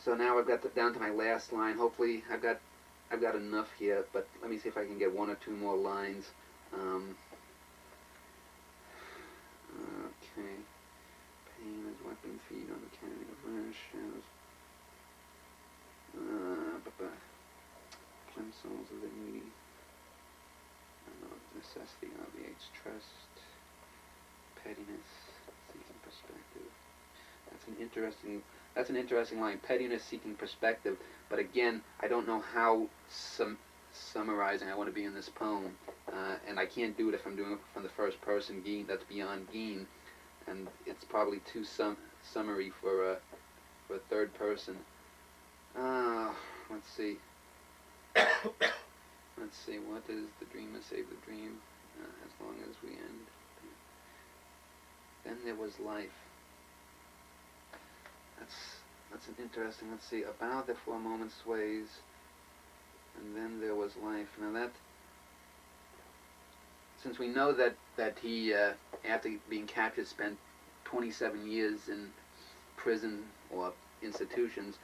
So now I've got down to my last line. Hopefully I've got enough here, but let me see if I can get one or two more lines. Okay. Pain as weapon feed on the cannon of rash shadows. Plimsolls of the needy. Necessity obviates trust. Pettiness, seeking perspective. That's an interesting line. Pettiness, seeking perspective. But again, I don't know how summarizing I want to be in this poem, and I can't do it if I'm doing it from the first person. GEIN, that's beyond GEIN, and it's probably too summary for a third person. Let's see. Let's see. What does the dreamer save the dream? As long as we end. Then there was life. That's an interesting. Let's see. About there for a moment sways, and then there was life. Now that, since we know that he after being captured spent 27 years in prison or institutions,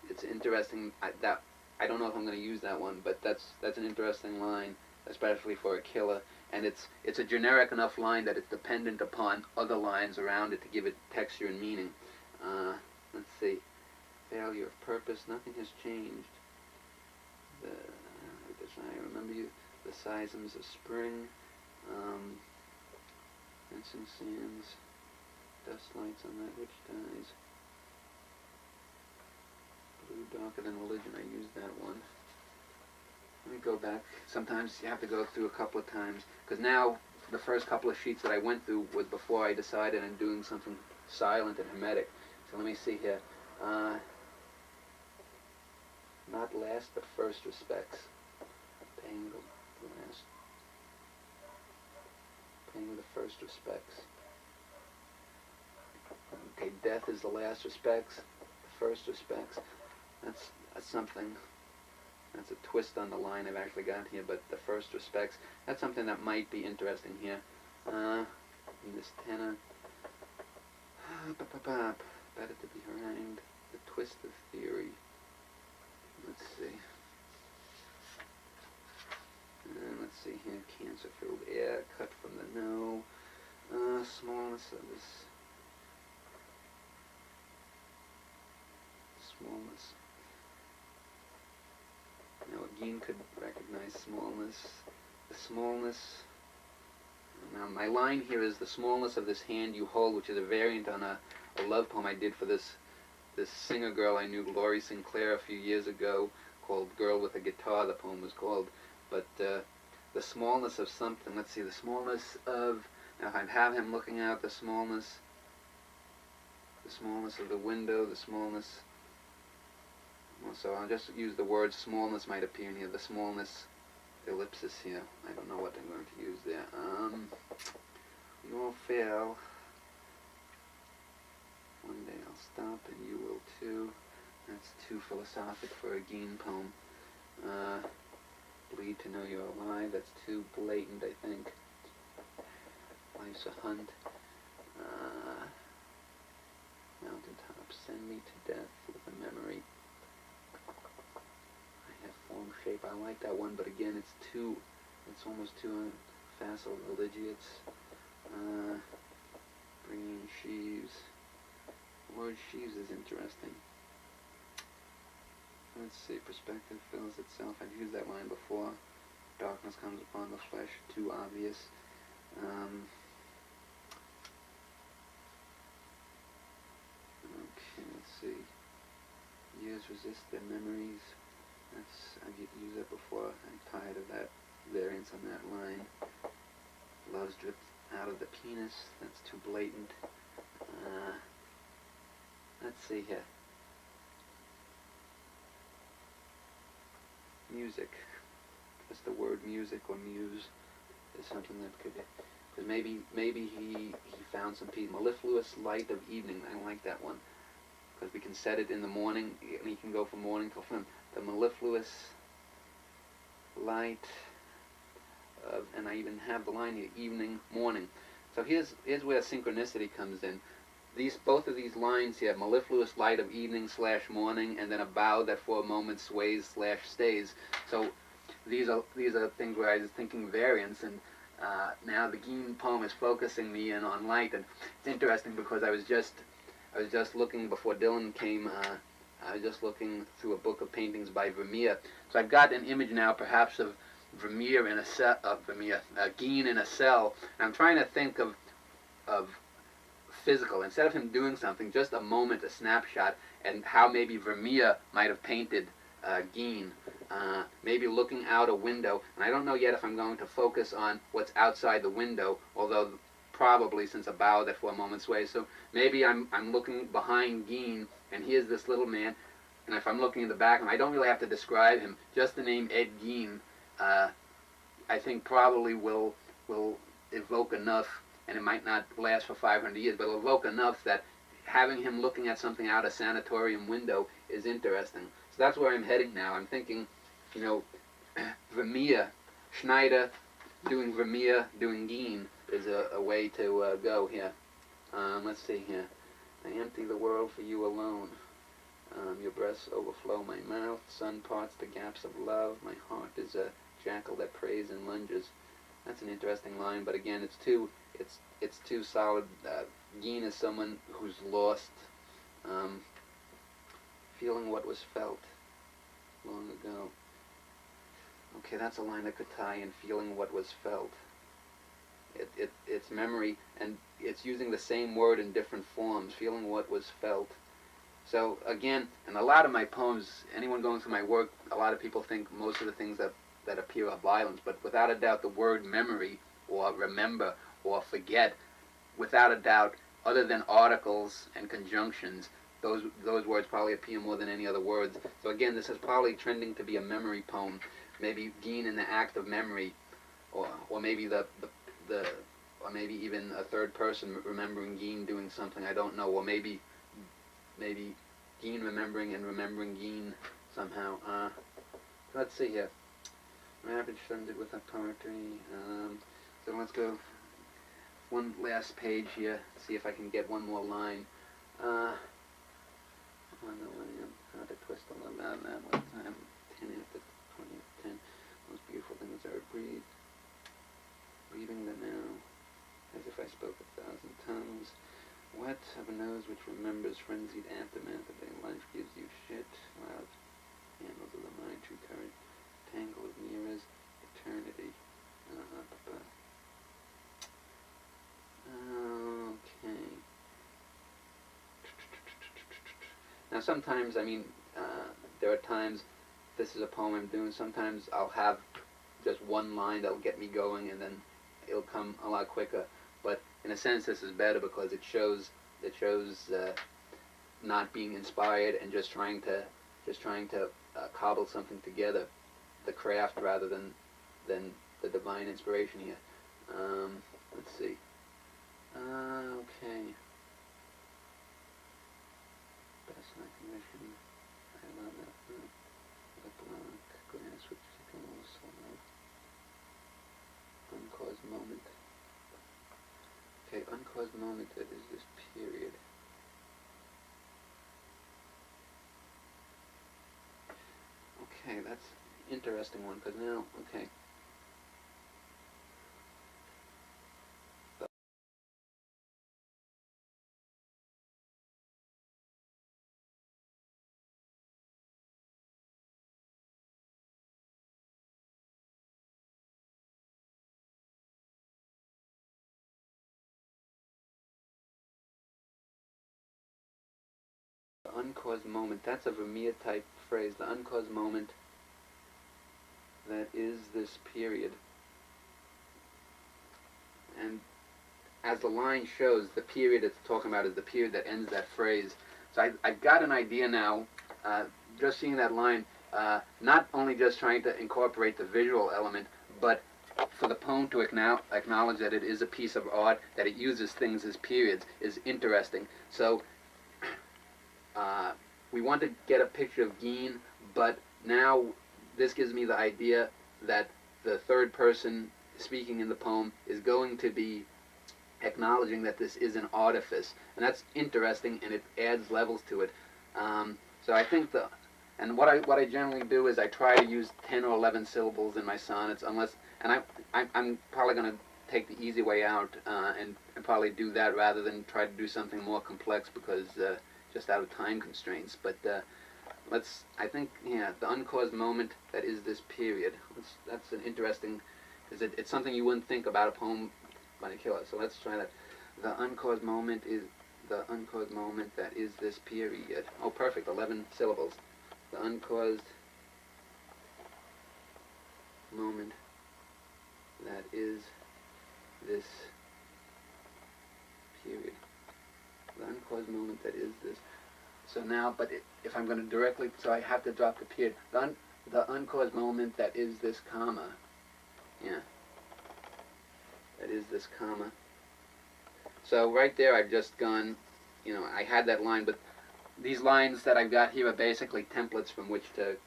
it's interesting that I don't know if I'm going to use that one, but that's an interesting line, especially for a killer. And it's a generic enough line that it's dependent upon other lines around it to give it texture and meaning. Let's see. Failure of purpose. Nothing has changed. The desire. Remember you. The seisms of spring. Dancing sands. Dust lights on that which dies. Blue darker than religion. I used that one. Let me go back. Sometimes you have to go through a couple of times, because now the first couple of sheets that I went through was before I decided on doing something silent and hermetic. So let me see here. Not last, but first respects. Paying the last. Paying the first respects. Okay, death is the last respects. The first respects. That's something. That's a twist on the line I've actually got here, but the first respects. That's something that might be interesting here. In this tenor. Better to be harangued. The twist of theory. Let's see. Let's see here. Cancer-filled air, cut from the no. Smallness of this. Smallness. Now again, could recognize smallness. The smallness. Now my line here is the smallness of this hand you hold, which is a variant on a love poem I did for this singer girl I knew, Laurie Sinclair, a few years ago, called Girl with a Guitar, the poem was called. But the smallness of something, let's see, the smallness of, now if I have him looking out, the smallness of the window, the smallness, well, so I'll just use the word smallness might appear in here, the smallness, ellipsis here, I don't know what I'm going to use there. You will fail. One day I'll stop and you will too. That's too philosophic for a GEIN poem. Bleed to know you're alive. That's too blatant, I think. Life's a hunt. Mountaintop, send me to death with a memory. I have form, shape. I like that one, but again, it's almost too facile religious. Bringing sheaves. The word sheaves is interesting. Let's see, perspective fills itself. I've used that line before. Darkness comes upon the flesh, too obvious. Okay, let's see. Years resist their memories. I've used that before. I'm tired of that variance on that line. Love's dripped out of the penis. That's too blatant. Let's see here. Music. Just the word music or muse is something that could, because maybe he found some peace. Mellifluous light of evening. I don't like that one, because we can set it in the morning, and he can go from morning till film. The mellifluous light of, and I even have the line here, evening, morning. So here's where synchronicity comes in. both of these lines here, mellifluous light of evening / morning, and then a bough that for a moment sways / stays. So these are things where I was thinking variance, and now the GEIN poem is focusing me in on light, and it's interesting because I was just looking before Dylan came. I was just looking through a book of paintings by Vermeer. So I've got an image now, perhaps of Vermeer in a cell, GEIN in a cell. And I'm trying to think of physical, instead of him doing something, just a moment, a snapshot, and how maybe Vermeer might have painted GEIN. Maybe looking out a window, and I don't know yet if I'm going to focus on what's outside the window, although probably, since a bough that for a moment sways. So maybe I'm looking behind GEIN, and here's this little man, and if I'm looking in the background, I don't really have to describe him. Just the name Ed GEIN, I think probably will evoke enough, and it might not last for 500 years, but it'll evoke enough that having him looking at something out a sanatorium window is interesting. So that's where I'm heading now. I'm thinking, you know, Vermeer, Schneider doing Vermeer, doing GEIN is a way to go here. Let's see here. I empty the world for you alone. Your breasts overflow my mouth. Sun parts the gaps of love. My heart is a jackal that preys and lunges. That's an interesting line, but again, it's too solid. GEIN is someone who's lost, feeling what was felt long ago. Okay, that's a line that could tie in, feeling what was felt. It's memory, and it's using the same word in different forms, feeling what was felt. So again, in a lot of my poems, anyone going through my work, a lot of people think most of the things that appear are violence, but without a doubt the word memory, or remember, or forget, without a doubt, other than articles and conjunctions, those words probably appear more than any other words. So again, this is probably trending to be a memory poem. Maybe GEIN in the act of memory, or maybe or maybe even a third person remembering GEIN doing something, I don't know, or maybe GEIN remembering and remembering GEIN somehow. Let's see here. Ravage thundered with a poetry. So let's go one last page here, see if I can get one more line. On the lamb, how to twist the limb out of that one time. 10 after 20 after 10. Most beautiful things are breathing them now, as if I spoke 1,000 tongues. Wet of a nose which remembers frenzied aftermath of a life gives you shit. Loud handles of the mind, true courage, tangle of mirrors, eternity. Okay. Now sometimes, I mean, there are times, this is a poem I'm doing, sometimes I'll have just one line that'll get me going, and then it'll come a lot quicker. But in a sense, this is better because it shows not being inspired and just trying to cobble something together, the craft rather than the divine inspiration here. Let's see. Okay. Best recognition. I love that. The block. Glass with signals. Uncaused moment. Okay, uncaused moment, that is this period. Okay, that's an interesting one, because now, okay. The uncaused moment, that's a Vermeer type phrase. The uncaused moment, that is this period. And as the line shows, the period it's talking about is the period that ends that phrase. So I've got an idea now, just seeing that line, not only just trying to incorporate the visual element, but for the poem to acknowledge that it is a piece of art, that it uses things as periods, is interesting. So we want to get a picture of GEIN, but now this gives me the idea that the third person speaking in the poem is going to be acknowledging that this is an artifice, and that's interesting, and it adds levels to it. So I think what I generally do is I try to use 10 or 11 syllables in my sonnets, I'm probably going to take the easy way out and probably do that rather than try to do something more complex because just out of time constraints. But I think, yeah, the uncaused moment that is this period. That's an interesting, because it's something you wouldn't think about a poem by a killer. So let's try that. The uncaused moment that is this period. Oh, perfect, 11 syllables. The uncaused moment that is this period. The uncaused moment that is this. So now, but if I'm going to directly, so I have to drop the period. The uncaused moment that is this comma. Yeah. That is this comma. So right there I've just gone, I had that line, but these lines that I've got here are basically templates from which to,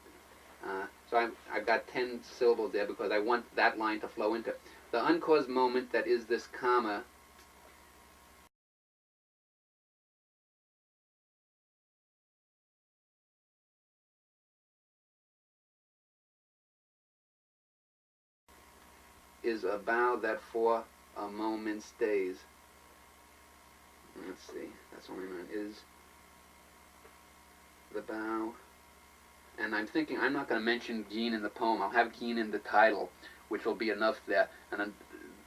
so I've got 10 syllables there because I want that line to flow into. The uncaused moment that is this comma is a bough that for a moment stays. Let's see, that's only one is the bough. And I'm thinking I'm not going to mention GEIN in the poem. I'll have GEIN in the title, which will be enough there, and then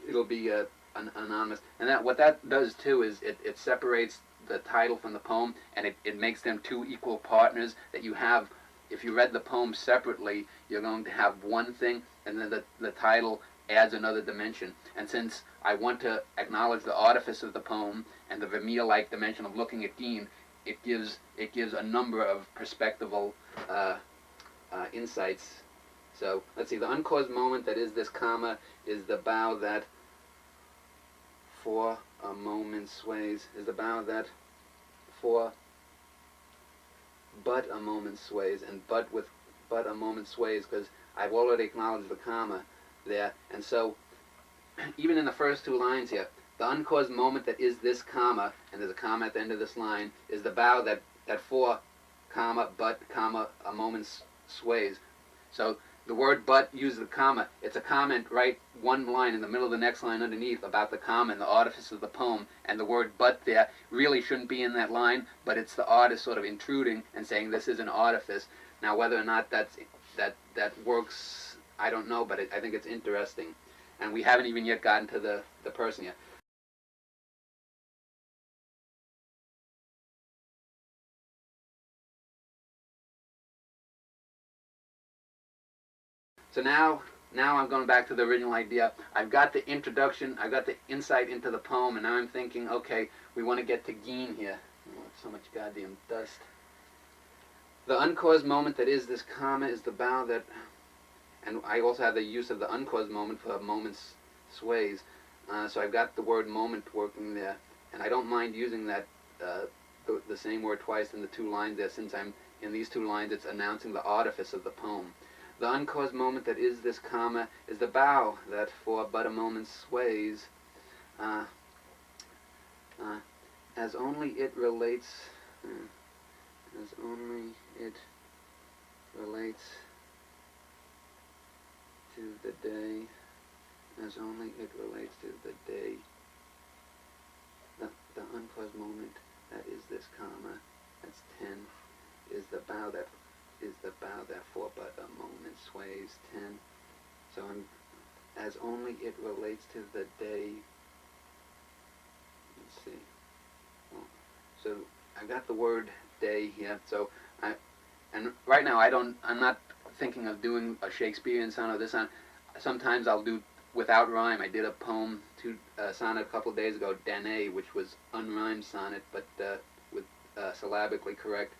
it'll be anonymous. And what that does too is it separates the title from the poem, and it makes them two equal partners that you have. If you read the poem separately, you're going to have one thing, and then the title adds another dimension. And since I want to acknowledge the artifice of the poem and the Vermeer-like dimension of looking at GEIN, it gives a number of perspectival insights. So let's see. The uncaused moment that is this comma is the bough that for a moment sways. Is the bough that for but a moment sways, and but a moment sways because I've already acknowledged the comma there. And so even in the first two lines here, the uncaused moment that is this comma, and there's a comma at the end of this line, is the bough that for comma but comma a moment sways. So the word but uses the comma. It's a comment right one line in the middle of the next line underneath about the comma and the artifice of the poem, and the word but there really shouldn't be in that line, but it's the artist sort of intruding and saying this is an artifice. Now whether or not that works, I don't know, but I think it's interesting. And we haven't even yet gotten to the person yet. So now I'm going back to the original idea. I've got the introduction, I've got the insight into the poem, and now I'm thinking, okay, we want to get to GEIN here. Oh, so much goddamn dust. The uncaused moment that is this comma is the bough that, and I also have the use of the uncaused moment for a moment's sways. So I've got the word moment working there, and I don't mind using that the same word twice in the two lines there, since I'm in these two lines it's announcing the artifice of the poem. The uncaused moment that is this comma is the bough that for but a moment sways, as only it relates, as only it relates to the day, as only it relates to the day. The uncaused moment that is this comma, that's 10, is the bough that for but a moment sways, 10. So as only it relates to the day. Let's see. Well, so I got the word day here. So and right now I'm not thinking of doing a Shakespearean sonnet or this sonnet. Sometimes I'll do without rhyme. I did a poem sonnet a couple of days ago, Danae, which was unrhymed sonnet, but with syllabically correct.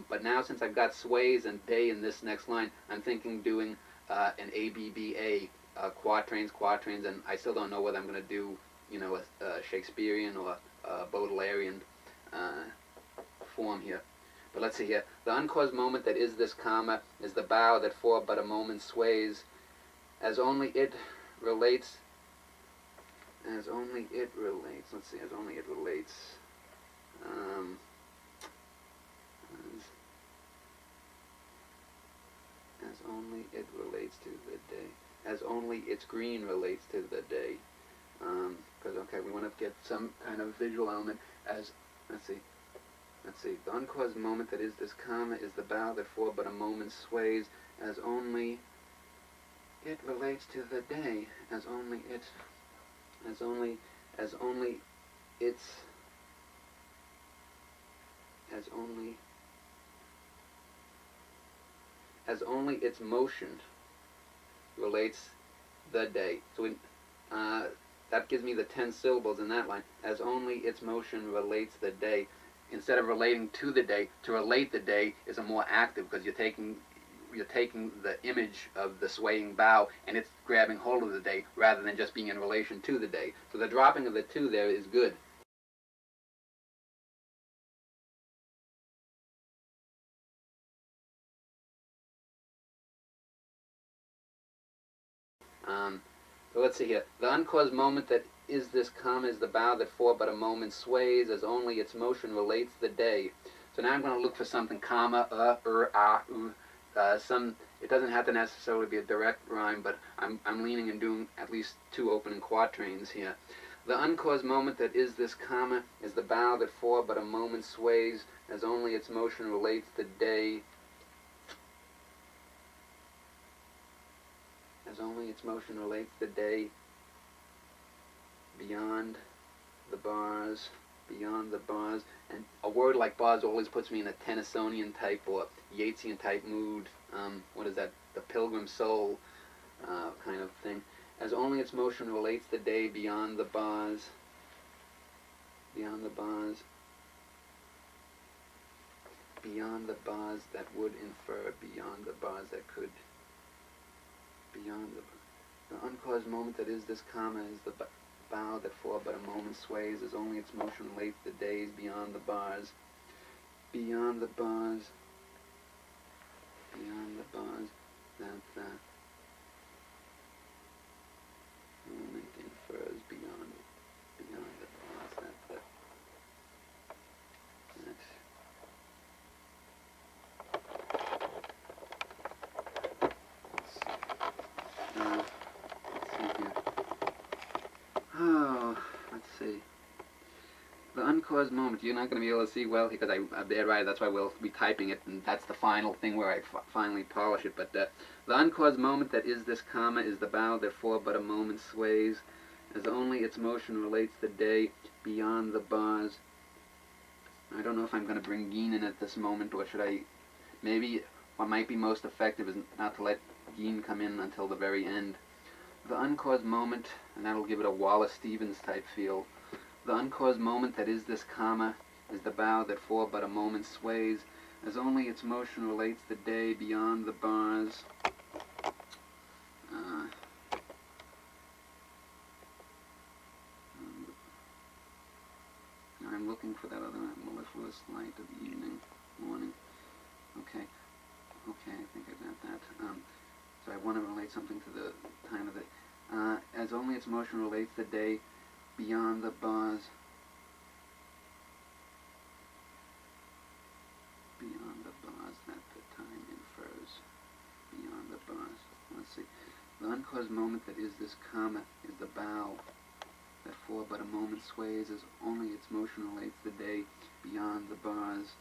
But now since I've got sways and day in this next line, I'm thinking doing an ABBA, quatrains, and I still don't know whether I'm going to do, a Shakespearean or a Baudelairean form here. But let's see here. The uncaused moment that is this comma is the bough that for but a moment sways, as only it relates, as only it relates. Let's see, as only it relates. As only it relates to the day. As only its green relates to the day. Because, okay, we want to get some kind of visual element as, let's see, the uncaused moment that is this comma is the bough that for but a moment sways, as only it relates to the day, as only its, as only its motion relates the day. So we, that gives me the 10 syllables in that line. As only its motion relates the day. Instead of relating to the day, to relate the day is a more active, because you're taking the image of the swaying bough and it's grabbing hold of the day rather than just being in relation to the day. So the dropping of the to there is good. So let's see here. The uncaused moment that is this comma is the bough that for but a moment sways, as only its motion relates the day. So now I'm going to look for something, comma, some. It doesn't have to necessarily be a direct rhyme, but I'm leaning and doing at least 2 opening quatrains here. The uncaused moment that is this comma is the bough that for but a moment sways, as only its motion relates the day. As only its motion relates the day, beyond the bars, and a word like bars always puts me in a Tennysonian type or Yeatsian type mood. What is that? The Pilgrim Soul kind of thing. As only its motion relates the day, beyond the bars, that would infer, beyond the bars that could. Beyond the uncaused moment that is this comma is the bough that for but a moment sways, as only its motion relates the days, beyond the bars, that the moment infers, beyond the bars, that let's see. The uncaused moment, you're not going to be able to see well because I did right, that's why we'll be typing it, and that's the final thing where I finally polish it. But the uncaused moment that is this comma is the bough that for but a moment sways, as only its motion relates the day, beyond the bars. I don't know if I'm going to bring GEIN in at this moment, or should I, maybe what might be most effective is not to let GEIN come in until the very end. The uncaused moment, and that'll give it a Wallace Stevens type feel. The uncaused moment that is this comma is the bough that for but a moment sways, as only its motion relates the day, beyond the bars. I'm looking for that other mellifluous light of the evening, morning. Okay, I think I got that. So I want to relate something to the time of the, as only its motion relates the day, beyond the bars, that the time infers, beyond the bars. Let's see. The uncaused moment that is this comma is the bough that for but a moment sways, as only its motion relates the day, beyond the bars,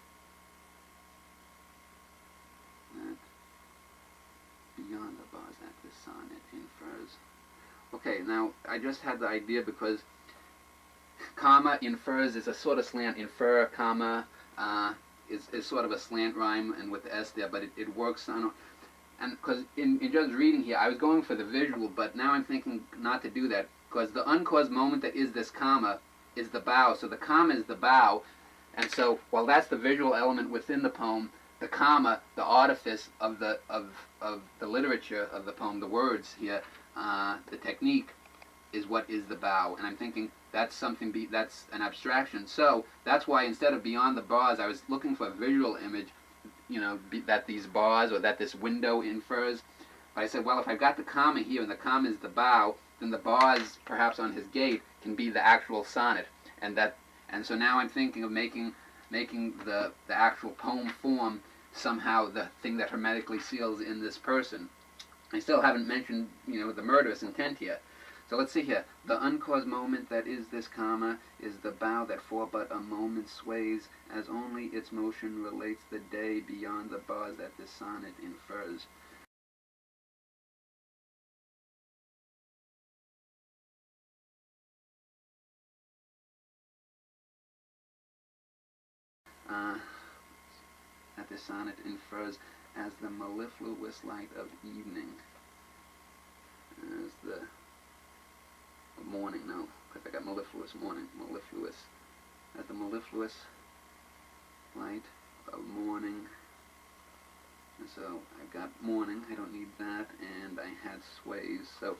that the sonnet infers. Okay, now I just had the idea because comma infers is a sort of slant. Infer, comma is sort of a slant rhyme, and with the S there, but it works on. And because in just reading here, I was going for the visual, but now I'm thinking not to do that, because the uncaused moment that is this comma is the bough. So the comma is the bough, and so while that's the visual element within the poem, the comma, the artifice of the literature of the poem, the words here, the technique, is what is the bough. And I'm thinking that's something, that's an abstraction. So that's why instead of beyond the bars, I was looking for a visual image, you know, that these bars or that this window infers. But I said, well, if I've got the comma here and the comma is the bough, then the bars, perhaps on his gate, can be the actual sonnet, and so now I'm thinking of making the actual poem form somehow the thing that hermetically seals in this person. I still haven't mentioned, the murderous intent yet. So let's see here. The uncaused moment that is this comma is the bough that for but a moment sways, as only its motion relates the day beyond the bars that this sonnet infers. That this sonnet infers as the mellifluous light of evening. As the morning, no, because I got mellifluous morning, mellifluous. As the mellifluous light of morning. And so I've got morning, I don't need that, and I had sways. So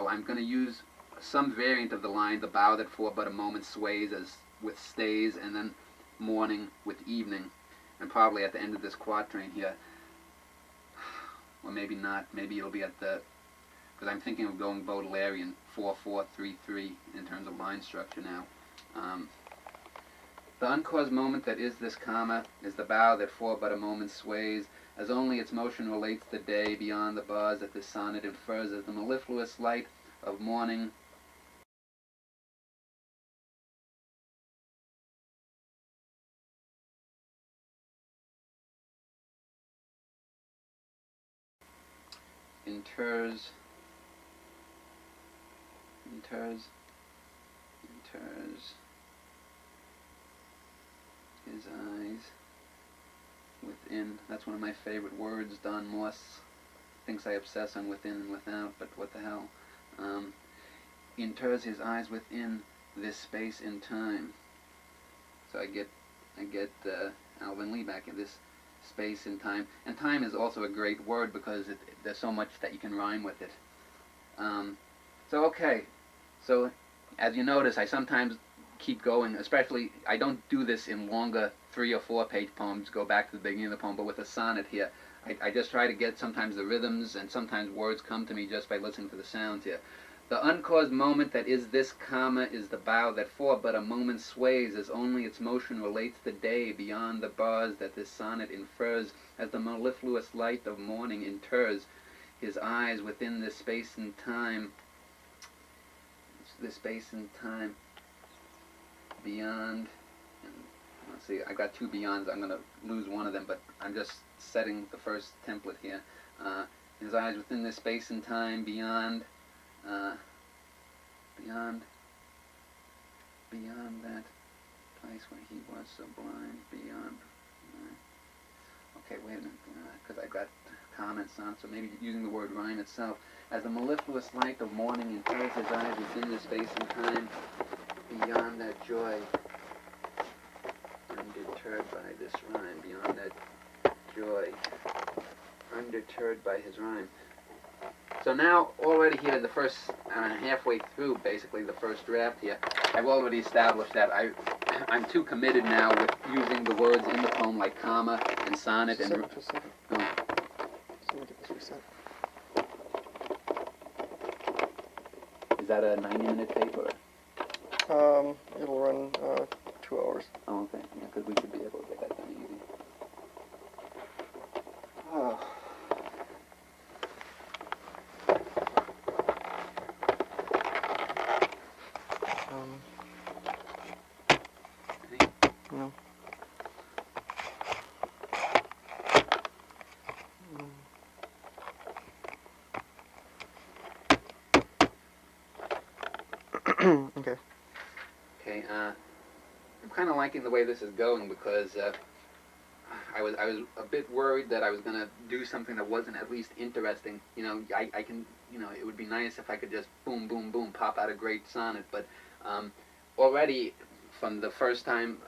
I'm going to use some variant of the line, the bough that for but a moment sways, as with stays, and then morning with evening. And probably at the end of this quatrain here, or maybe not, maybe it'll be at the, because I'm thinking of going Baudelairean 4-4-3-3 in terms of line structure now. The uncaused moment that is this comma is the bough that for but a moment sways, as only its motion relates the day beyond the bars that this sonnet infers, as the mellifluous light of morning inters his eyes within. That's one of my favorite words. Don Moss thinks I obsess on within and without, but what the hell. Inters his eyes within this space in time. So I get Alvin Lee back in this space in time. And time is also a great word because there's so much that you can rhyme with it. So as you notice, I sometimes keep going, especially, I don't do this in longer 3 or 4 page poems, go back to the beginning of the poem, but with a sonnet here, I just try to get sometimes the rhythms, and sometimes words come to me just by listening to the sounds here. The uncaused moment that is this comma is the bough that for but a moment sways, as only its motion relates the day beyond the bars that this sonnet infers, as the mellifluous light of morning inters his eyes within this space and time, beyond, and let's see, I got 2 beyonds, I'm going to lose one of them, but I'm just setting the first template here. His eyes within this space and time, beyond that place where he was sublime, beyond, okay, wait a minute, because I got comments on, so maybe using the word rhyme itself. As the mellifluous light of morning infers his eyes within the space and time, beyond that joy, undeterred by this rhyme, beyond that joy, undeterred by his rhyme. So now, already here, the first, halfway through, basically, the first draft here, I've already established that I'm too committed now with using the words in the poem like comma and sonnet and... Just a second. Oh. Let me get this reset. Is that a 90-minute tape or? It'll run 2 hours. Oh, okay. Yeah, because we should be able to get that done easy. Oh. No. Okay. Okay, I'm kind of liking the way this is going because I was a bit worried that I was going to do something that wasn't at least interesting. I can, it would be nice if I could just boom, boom, boom, pop out a great sonnet, but already from the first time,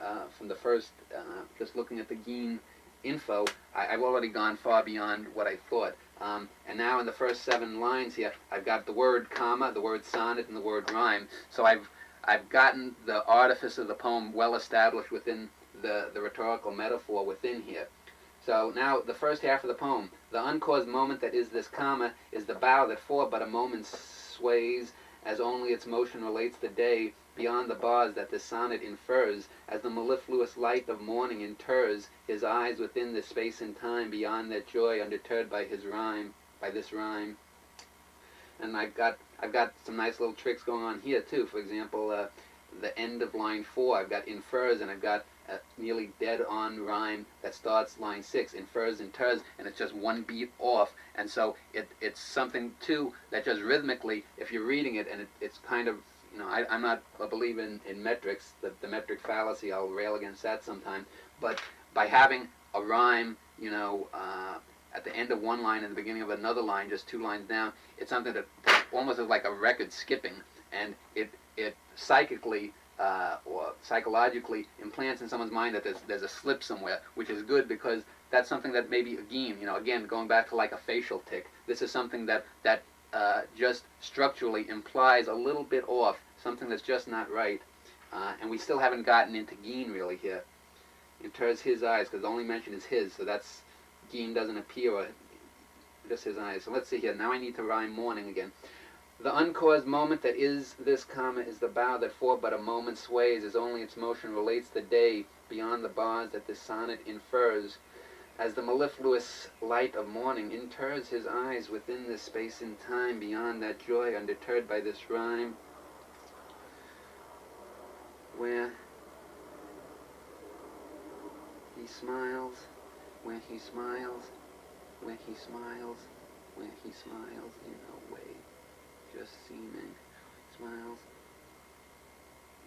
just looking at the GEIN info, I've already gone far beyond what I thought. And now in the first 7 lines here, I've got the word comma, the word sonnet, and the word rhyme. So I've gotten the artifice of the poem well established within the rhetorical metaphor within here. So now the first half of the poem, the uncaused moment that is this comma is the bough that for but a moment sways, as only its motion relates the day, beyond the bars that this sonnet infers, as the mellifluous light of morning inters his eyes within the space and time, beyond that joy undeterred by his rhyme, by this rhyme. And I've got some nice little tricks going on here too. For example, the end of line 4, I've got infers, and I've got a nearly dead-on rhyme that starts line 6, infers, inters, and it's just one beat off. And so it's something too that just rhythmically, if you're reading it, and it's kind of, you know, I'm not a believer in metrics, the metric fallacy. I'll rail against that sometime. But by having a rhyme, you know, at the end of one line and the beginning of another line, just 2 lines down, it's something that almost is like a record skipping, and it psychically or psychologically implants in someone's mind that there's a slip somewhere, which is good because that's something that maybe a GEIN, you know, again, going back to like a facial tic, this is something that just structurally implies a little bit off, something that's just not right. And we still haven't gotten into GEIN really here. Inters his eyes, because the only mention is his, so that's, GEIN doesn't appear, or just his eyes. So let's see here. Now I need to rhyme morning again. The uncaused moment that is this comma is the bough that for but a moment sways, as only its motion relates the day, beyond the bars that this sonnet infers, as the mellifluous light of morning inters his eyes within this space and time, beyond that joy undeterred by this rhyme, where he smiles, where he smiles, where he smiles, where he smiles in a way just seeming, smiles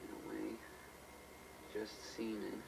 in a way just seeming.